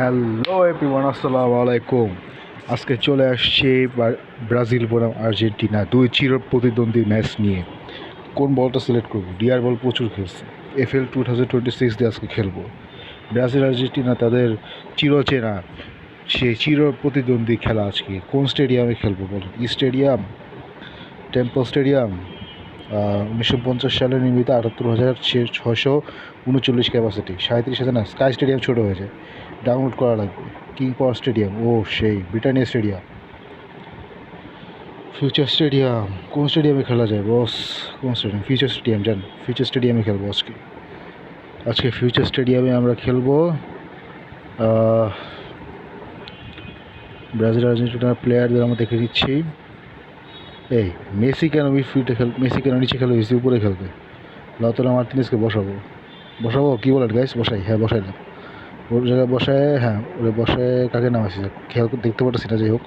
Hello everyone, আসসালামু আলাইকুম। আজকে চলে আসছে ব্রাজিল বনাম আর্জেন্টিনা দুই চির প্রতিদ্বন্দ্বী ম্যাচ নিয়ে। কোন বলটা সিলেক্ট করবো? ডিআর বল প্রচুর খেলছে। এফএল 2026 দিয়ে আজকে খেলবো। ব্রাজিল আর্জেন্টিনা তাদের চিরচেনা সেই চির প্রতিদ্বন্দ্বী খেলা আজকে কোন স্টেডিয়ামে খেলবো বলুন? ই স্টেডিয়াম, টেম্পল স্টেডিয়াম, 1950 সালে নির্মিত 78,639 ক্যাপাসিটি, 37,000 না, স্কাই স্টেডিয়াম ছোটো হয়ে যায়, ডাউনলোড করা লাগবে। কিং পাওয়ার স্টেডিয়াম, ও সেই ব্রিটানিয়া স্টেডিয়াম, ফিউচার স্টেডিয়াম। কোন স্টেডিয়ামে খেলা যায় বস? কোন স্টেডিয়াম? ফিউচার স্টেডিয়াম, জান, ফিউচার স্টেডিয়ামে খেলবো আজকে ফিউচার স্টেডিয়ামে আমরা খেলবো। ব্রাজিল আর্জেন্টিনার প্লেয়ারদের আমরা দেখে নিচ্ছি। এই মেসি কেন মিডফিল্ডে মেসি কেন নিচে খেলবে? মেসি উপরে খেলবে। লাউতারো মার্টিনেজকে বসাবো কি বলেন গাইস? বসাই, হ্যাঁ বসাই না, ওর জায়গায় বসায়, হ্যাঁ ওরে বসায়। কাকে নামাইছি খেয়াল দেখতে পারতেছি না, যাই হোক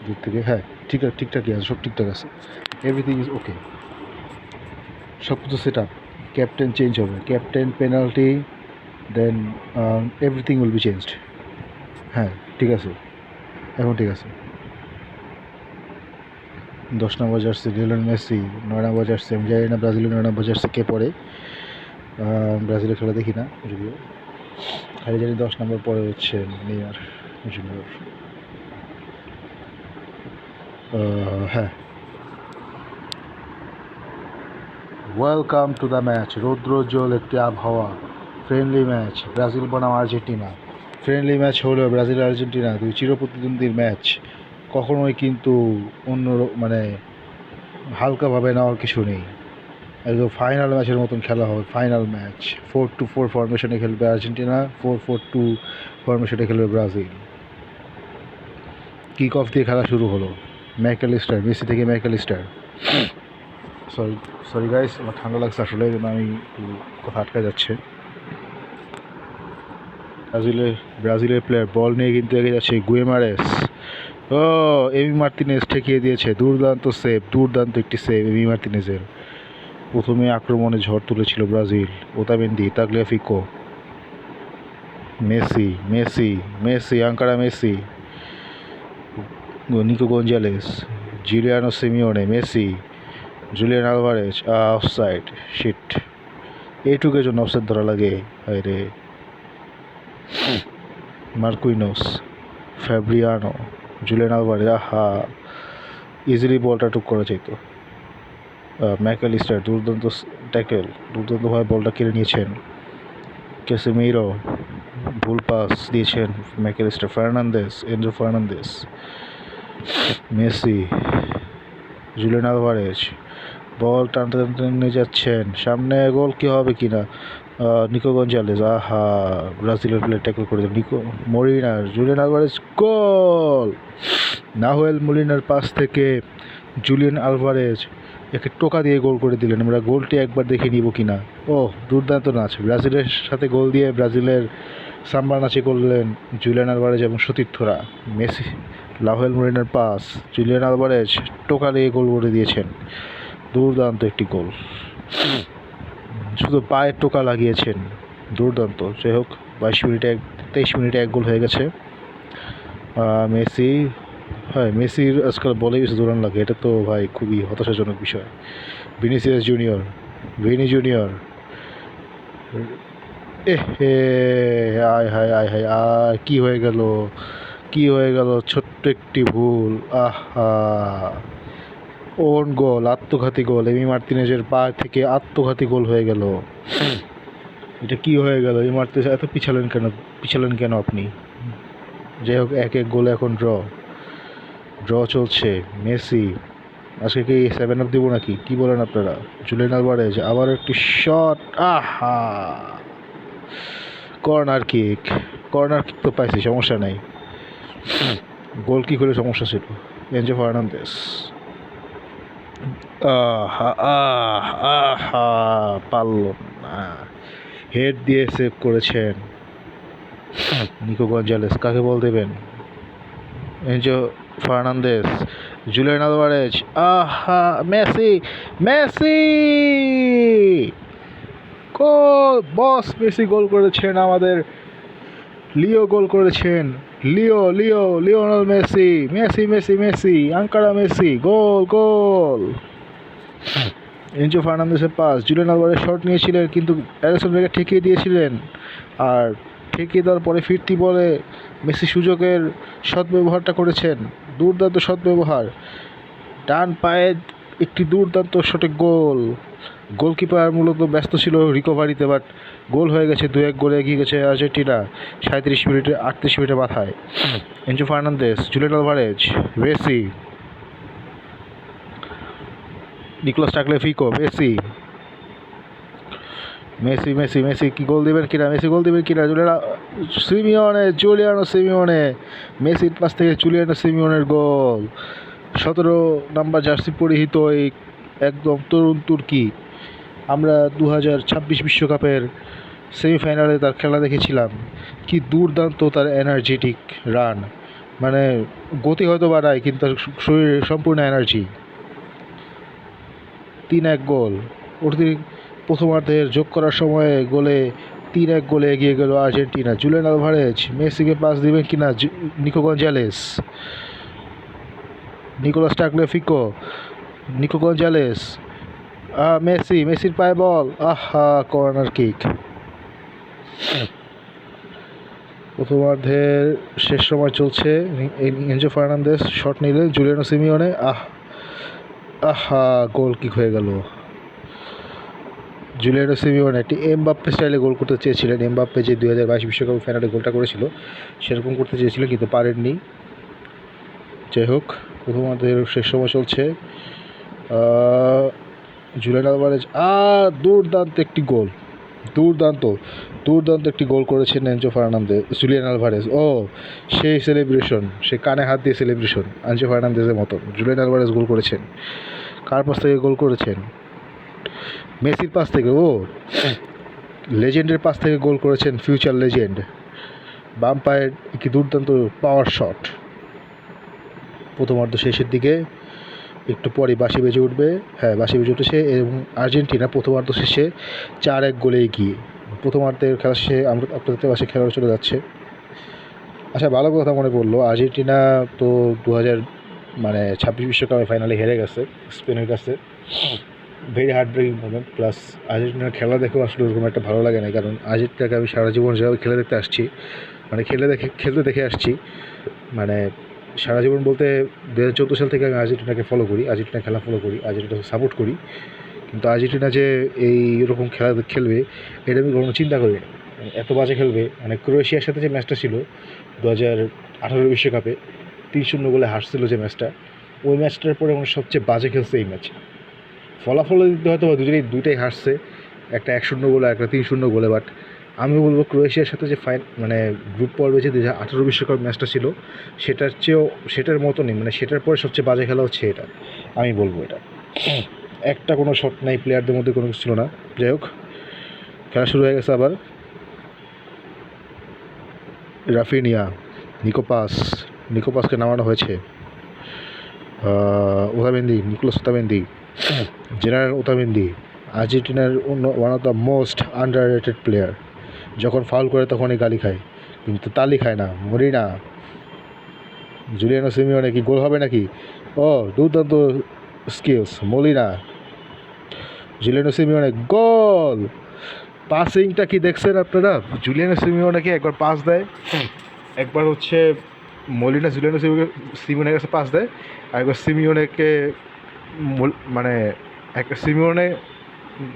দূর থেকে। হ্যাঁ ঠিকঠাকই আছে, সব ঠিকঠাক আছে, এভরিথিং ইজ ওকে, সব কিছু সেট আপ। ক্যাপ্টেন চেঞ্জ হবে, captain, penalty, then everything will be changed. হ্যাঁ ঠিক আছে, এখন ঠিক আছে। 10 নম্বর জার্সি লিওনেল মেসি, 9 নম্বর জার্সি আমি জানি না ব্রাজিলের 9 নম্বর জার্সি কে পরে। ব্রাজিলের খেলা দেখি না যদিও, খালি জানি 10 নম্বর পরে হচ্ছে নেইমার জুনিয়র। হ্যাঁ, ওয়েলকাম টু দ্য ম্যাচ। রৌদ্রোজ্জ্বল একটি আবহাওয়া, ফ্রেন্ডলি ম্যাচ, ব্রাজিল বনাম আর্জেন্টিনা। ফ্রেন্ডলি ম্যাচ হলেও ব্রাজিল আর্জেন্টিনা দুই চিরপ্রতিদ্বন্দ্বীর ম্যাচ, কখনোই কিন্তু অন্য মানে হালকাভাবে নেওয়ার কিছু নেই। একদম ফাইনাল ম্যাচের মতন খেলা হবে, ফাইনাল ম্যাচ। 4-2-4 ফরমেশনে খেলবে আর্জেন্টিনা, 4-4-2 ফরমেশনে খেলবে ব্রাজিল। কিক অফ দিয়ে খেলা শুরু হলো। ম্যাকঅ্যালিস্টার, মেসি থেকে ম্যাকঅ্যালিস্টার। সরি গাইস, আমার ঠান্ডা লাগছে আসলে, এই জন্য আমি একটু কথা আটকা যাচ্ছে। ব্রাজিলের প্লেয়ার বল নিয়ে কিন্তু এগিয়ে যাচ্ছে গুয়েমারেস। ও, এমি মার্তিনেজ ঠেকিয়ে দিয়েছে, দুর্দান্ত একটি সেভ এমি মার্তিনেজের। প্রথমে আক্রমণে ঝড় তুলেছিল ব্রাজিল। ওতামেন্দি, তাগলিয়াফিকো, মেসি, আঙ্কারা Messi, Nico Gonzalez, Giuliano Simeone, Messi, Julian Alvarez, offside, shit. এইটুকুর জন্য অফসাইড ধরা লাগে, হায় রে। মার্কুইনোস, ফ্যাব্রিয়ানো, জুলিয়ান আলভারেজ, আহা, ইজিলি বলটা টুক করা যেত। ম্যাকঅ্যালিস্টার, দুর্দান্ত ট্যাকেল, দুর্দান্তভাবে বলটা কেড়ে নিয়েছেন। ক্যাসেমিরো, ভুল পাস দিয়েছেন McAllister. Enzo Fernandez, Messi, Julian Alvarez, ball টানতে নিয়ে যাচ্ছেন সামনে, গোল কি হবে কিনা। নিকো গঞ্জালেস, আহা, ব্রাজিলের প্লেয়ার ট্যাকল করে দেন। মলিনার, জুলিয়ান আলভারেজ, গোল। নাহুয়েল মলিনার পাস থেকে জুলিয়ান আলভারেজ একে টোকা দিয়ে গোল করে দিলেন। আমরা গোলটি একবার দেখে নিব কিনা। ও, দুর্দান্ত নাচ, ব্রাজিলের সাথে গোল দিয়ে ব্রাজিলের সাম্বা নাচে করলেন জুলিয়ান আলভারেজ এবং সতীর্থরা। মেসি, নাহুয়েল মলিনার পাস, জুলিয়ান আলভারেজ টোকা দিয়ে গোল করে দিয়েছেন। দুর্দান্ত একটি গোল, শুধু পায়ের টোকা লাগিয়েছেন, দুর্দান্ত। যাই হোক, 23 মিনিটে এক গোল হয়ে গেছে। মেসি, হ্যাঁ মেসির আজকাল বলে বেশি দৌড়ান লাগে, এটা তো ভাই খুবই হতাশাজনক বিষয়। ভিনি জুনিয়র, আয় কি হয়ে গেল, ছোট্ট একটি ভুল, আহা। ওন গোল, আত্মঘাতী গোল, এমি মার্তিনেজের পা থেকে আত্মঘাতী গোল হয়ে গেল। এটা কি হয়ে গেল? এমি মার্তিনেজ এত পিছালেন কেন আপনি? যাই হোক, 1-1 গোলে এখন ড্র চলছে। মেসি, আজকে কি 7 আপ দিব নাকি, কি বলেন আপনারা? জুলিয়ান আলভারেজ, আবার একটি শট, আহা, কর্নার কিক তো পাইছি, সমস্যা নাই। গোল কি করে সমস্যা ছিল? এনজো ফার্নান্দেস, পারল না, হেড দিয়ে সেভ করেছেন নিকো গঞ্জালেস। কাকে বল দেবেন? এনজো ফার্নান্দেস, জুলিয়ান আলভারেজ, আহা, Messi goal, boss Messi goal করেছেন আমাদের লিও গোল করেছেন। Lionel Messi, Messi Messi Messi, আঙ্কারা মেসি, গোল গোল। এনজো ফার্নান্দেসের পাস, জুলিয়ান আলভারেজ শট নিয়েছিলেন কিন্তু অ্যালিসন বেকার ঠেকিয়ে দিয়েছিলেন, আর ঠেকিয়ে দেওয়ার পরে ফিরতি বলে মেসি সুযোগের সদ্ব্যবহারটা করেছেন। দুর্দান্ত সদ্ব্যবহার, ডান পায়ে একটি দুর্দান্ত শটে গোল। গোলকিপার মূলত ব্যস্ত ছিল রিকভারিতে, বাট গোল হয়ে গেছে, 2-1 গোলে এগিয়ে গেছে আর্জেন্টিনা 37 মিনিটে, 38 মিনিটে মাথায়। Enzo Fernandez, Julian Alvarez, Messi, Nicolas Tagliafico, Messi Messi Messi Messi কি গোল দেবেন কিনা, মেসি গোল দেবেন কিনা, জুলিয়ানো সিমিওনে, মেসির পাশ থেকে জুলিয়ানো সিমিওনের গোল। 17 নাম্বার জার্সি পরিহিত এই একদম তরুণ তুর্কি, আমরা 2026 বিশ্বকাপের সেমিফাইনালে তার খেলা দেখেছিলাম। কি দুর্দান্ত তার এনার্জেটিক রান, মানে গতি হয়তো বাড়ায় কিন্তু তার শরীরে সম্পূর্ণ এনার্জি। 3-1 গোল। প্রথমার্ধের যোগ করার সময়ে 3-1 গোলে এগিয়ে গেল আর্জেন্টিনা। জুলিয়ান আলভারেজ মেসিকে পাস দিবেন কিনা, Nico Gonzalez, Nicolas Tagliafico, Nico Gonzalez, মেসির পায়ে বল, আহা, কর্নার কিক। প্রথমার্ধের শেষ সময় চলছে, এনজো ফার্নান্দেস শট নিলেন, জুলিয়ানো সিমিওনে, আহা, গোল কিক হয়ে গেল। জুলিয়ানো সিমিওনে একটি এমবাপ্পে স্টাইলে গোল করতে চেয়েছিলেন। এমবাপ্পে যে 2022 বিশ্বকাপ ফাইনালে গোলটা করেছিল সেরকম করতে চেয়েছিলেন কিন্তু পারেননি। যাই হোক, প্রথমার্ধের শেষ সময় চলছে, জুলিয়ান আলভারেজ দুর্দান্ত একটি গোল, দুর্দান্ত একটি গোল করেছেন এনজো ফার্নান্দেজ, জুলিয়ান আলভারেজ। সেই সেলিব্রেশন, সে কানে হাত দিয়ে সেলিব্রেশন এনজো ফার্নান্দেজের মতো জুলিয়ান আলভারেজ গোল করেছেন। কার পাশ থেকে গোল করেছেন? মেসির পাশ থেকে। লেজেন্ডের পাশ থেকে গোল করেছেন, ফিউচার লেজেন্ড। বাম পায়ের কি দুর্দান্ত পাওয়ার শট। প্রথমার্ধ শেষের দিকে একটু পরে বাঁশি বেজে উঠবে, বাঁশি বেজে উঠেছে এবং আর্জেন্টিনা প্রথমার্ধ শেষে 4-1 গোলে এগিয়ে। প্রথমার্ধের খেলা শেষে আমরা আপনাদের পাশে খেলা চলে যাচ্ছে। আচ্ছা, ভালো কথা মনে পড়লো, আর্জেন্টিনা তো 2026 বিশ্বকাপে ফাইনালে হেরে গেছে স্পেনের কাছে। Very heart breaking moment. Plus আর্জেন্টিনার খেলা দেখেও আসলে ওরকম একটা ভালো লাগে না, কারণ আর্জেন্টিনাকে আমি সারা জীবন যেভাবে খেলে দেখতে আসছি, মানে খেলতে দেখে আসছি, মানে সারা জীবন বলতে 2014 সাল থেকে আমি আর্জেন্টিনাকে ফলো করি, আর্জেন্টিনা খেলা ফলো করি, আর্জেন্টিনাকে সাপোর্ট করি। কিন্তু আর্জেন্টিনা যে এইরকম খেলা খেলবে এটা আমি কোনো চিন্তা করি না। এত বাজে খেলবে, মানে ক্রোয়েশিয়ার সাথে যে ম্যাচটা ছিল 2018 বিশ্বকাপে 3-0 গোলে হারছিল যে ম্যাচটা, ওই ম্যাচটার পরে মানে সবচেয়ে বাজে খেলছে এই ম্যাচ। ফলাফল দিতে হয়তো দুইটাই হারছে, একটা 1-0 গোলে, একটা 3-0 গোলে। বাট আমি বলবো ক্রোয়েশিয়ার সাথে যে মানে গ্রুপ পর্বে যে 2018 বিশ্বকাপ ম্যাচটা ছিল সেটার মতনই, মানে সেটার পরে সবচেয়ে বাজে খেলা হচ্ছে এটা, আমি বলবো। এটা একটা কোনো শট নাই, প্লেয়ারদের মধ্যে কোনো কিছু ছিল না। যাই হোক, খেলা শুরু হয়ে গেছে আবার। রাফিনিয়া, নিকোপাসকে নামানো হয়েছে। নিকোলাস ওতামেন্দি, জেনারেল ওতামেন্দি, আর্জেন্টিনার one of the most underrated player. যখন ফাউল করে তখনই গালি খায়, কিন্তু তালি খায় না। মরিনা, জুলিয়ানো সিমিওনে, কি গোল হবে নাকি? দুর্দান্ত স্কিলস। মলিনা, জুলিয়ানো সিমিওনে, গোল। পাসিংটা কি দেখছেন আপনারা? জুলিয়ানো সিমিওনেকে একবার পাস দেয়, একবার হচ্ছে মলিনা জুলিয়ানো সিমিওনের কাছে পাস দেয়, আর একবার সিমিওনেকে মানে একটা সিমিওনে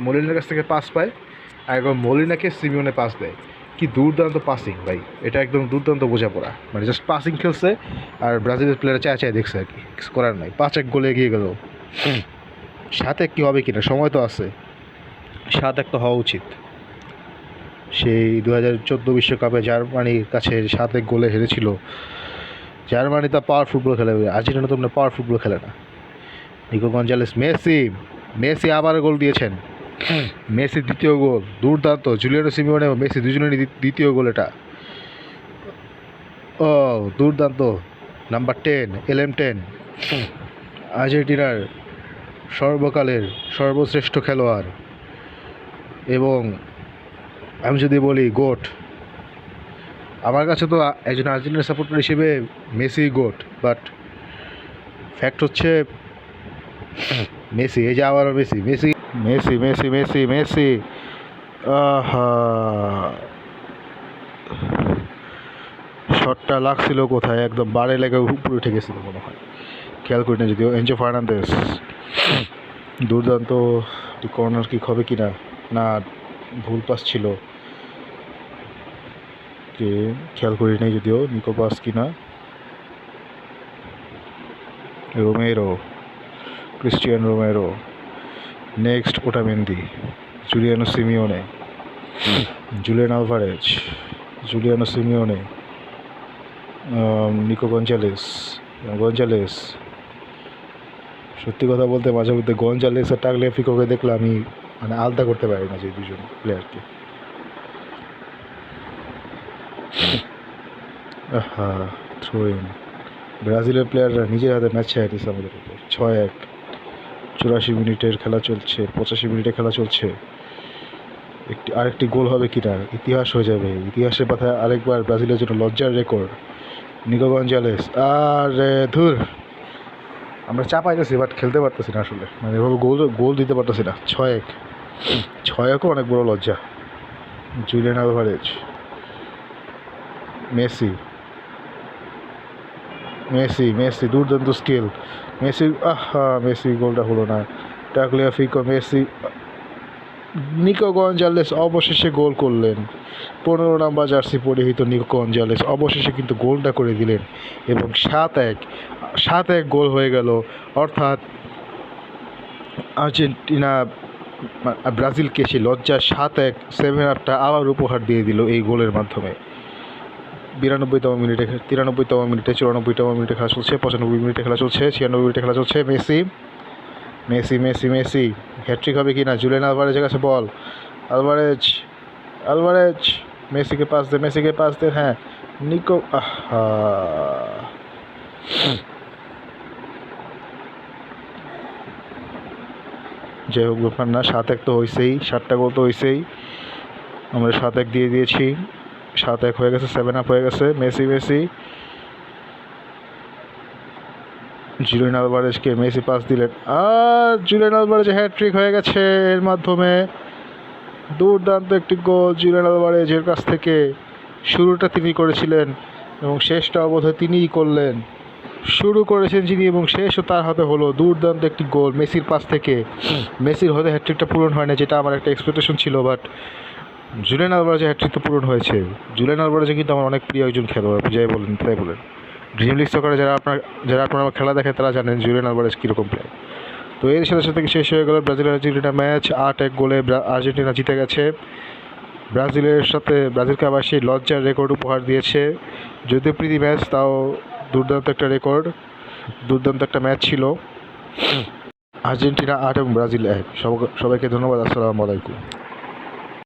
মলিনার কাছ থেকে পাস পায়, আর একবার মলিনাকে সিমিওনে পাস দেয়। কি দুর্দান্ত পাসিং ভাই, এটা একদম দুর্দান্ত বোঝাপড়া। মানে জাস্ট পাসিং খেলছে আর ব্রাজিলের প্লেয়ার চায় দেখছে আর কি, কিছু করার নাই। 5-1 গোলে এগিয়ে গেল। 7-1 কি হবে কিনা, সময় তো আছে, 7-1 তো হওয়া উচিত। সেই 2014 বিশ্বকাপে জার্মানির কাছে 7-1 গোলে হেরেছিল। জার্মানি তো পাওয়ার ফুটবল খেলে, আর্জেন্টিনা তো পাওয়ার ফুটবল খেলে না। নিকো গঞ্জালেস, মেসি আবার গোল দিয়েছেন। মেসি দ্বিতীয় গোল, দুর্দান্ত। জুলিয়ানো সিমিওনে এবং মেসি দুজনেরই দ্বিতীয় গোল এটা। দুর্দান্ত। নাম্বার 10, LM10, আর্জেন্টিনার সর্বকালের সর্বশ্রেষ্ঠ খেলোয়াড়, এবং আমি যদি বলি গোট, আমার কাছে তো একজন আর্জেন্টিনা সাপোর্টার হিসেবে মেসি গোট, বাট ফ্যাক্ট হচ্ছে মেসি। এই যে আবারও Messi Messi Messi Messi Messi Messi আহা, শটটা লাগছিল কোথায়, একদম বারে লেগে উপরে উঠে গেছিল মনে হয়, খেয়াল করি না যদিও। এনজো ফার্নান্দেস দুর্দান্ত কর্নার কিক হবে কিনা, না ভুল পাস ছিল, কে খেয়াল করি নাই যদিও, নিকো পাস কিনা। Romero, Cristian Romero, next Otamendi, Giuliano Simeone, Julian Alvarez, Giuliano Simeone, Nico Gonzalez. Gonzalez, সত্যি কথা বলতে মাঝে মধ্যে গঞ্জালেস আর টাগলিয়াফিকোকে দেখলে আমি মানে আলাদা করতে পারি না যে দুজন প্লেয়ারকে। হ্যাঁ, থ্রোইন। ব্রাজিলের প্লেয়াররা নিজের হাতে ম্যাচ ছেড়ে দিচ্ছে আমাদের উপর। 6-1, 84 মিনিটের খেলা চলছে, 85 মিনিটে খেলা চলছে। আরেকটি গোল হবে কিনা, ইতিহাস হয়ে যাবে। ইতিহাসের পাতায় আরেকবার ব্রাজিলের জন্য লজ্জার রেকর্ড। নিকো গঞ্জালেস, আর ধুর, আমরা চাপাইতেছি বাট খেলতে পারতেছি না আসলে, মানে এভাবে গোল দিতে পারতেছি না। 6-1, 6-1ও অনেক বড় লজ্জা। Julian Alvarez, Messi Messi Messi দুর্দান্ত স্কিল। মেসি, মেসি গোলটা হলো না। টাগলিয়াফিকো, মেসি, নিকো গঞ্জালেস অবশেষে গোল করলেন। 15 নাম্বার জার্সি পরিহিত নিকো গঞ্জালেস অবশেষে কিন্তু গোলটা করে দিলেন এবং 7-1 গোল হয়ে গেল। অর্থাৎ আর্জেন্টিনা ব্রাজিলকে সেই লজ্জার 7-1 7-8টা আবার উপহার দিয়ে দিল এই গোলের মাধ্যমে। 92তম মিনিটে, 93তম মিনিটে, 94তম মিনিটে খেলা চলছে, 95 মিনিটে খেলা চলছে, 96 মিনিটে খেলা চলছে। Messi Messi Messi Messi hat trick হবে কি না? জুলিয়ান আলভারেজের কাছে বল, আলভারেজ আলভারেজ মেসিকে পাস দে, মেসিকে পাস দে। হ্যাঁ, নিকো, যাই হোক ব্যাপার না। 7-1 তো হয়েছেই, 7টা গোল তো হয়েছেই, আমরা 7-1 দিয়ে দিয়েছি। 7-1 হয়ে গেছে, 7-up হয়ে গেছে। মেসি মেসি জুলিয়ান আলভারেজকে মেসি পাস দিলেন, আর জুলিয়ান আলভারেজের হ্যাট্রিক হয়ে গেছে এর মাধ্যমে। দুর্দান্ত একটি গোল জুলিয়ান আলভারেজের কাছ থেকে। শুরুটা তিনি করেছিলেন এবং শেষটা বোধহয় তিনিই করলেন। শুরু করেছেন যিনি এবং শেষও তার হাতে হলো। দুর্দান্ত একটি গোল মেসির পাস থেকে। মেসির হয়তো হ্যাট্রিকটা পূরণ হয় না, যেটা আমার একটা এক্সপেকটেশন ছিল, বাট জুলিয়ান আলভারেজের হ্যাট্রিক তো পূরণ হয়েছে। জুলিয়ান আলভারেজ কিন্তু আমার অনেক প্রিয় একজন খেলোয়াড়, যাই বলেন তাই বলেন। ড্রিম লিগ সকারে যারা আপনারা আমার খেলা দেখেন তারা জানেন জুলিয়ান আলভারেজ কীরকম প্লেয়ার। তো এর সাথে সাথে শেষ হয়ে গেল ব্রাজিল আর্জেন্টিনা ম্যাচ। 8-1 গোলে আর্জেন্টিনা জিতে গেছে। ব্রাজিলকে আবার সেই লজ্জার রেকর্ড উপহার দিয়েছে। যদিও প্রীতি ম্যাচ, তাও দুর্দান্ত একটা রেকর্ড, দুর্দান্ত একটা ম্যাচ ছিল। আর্জেন্টিনা 8 এবং ব্রাজিল 1। সবাইকে ধন্যবাদ। আসসালামু আলাইকুম।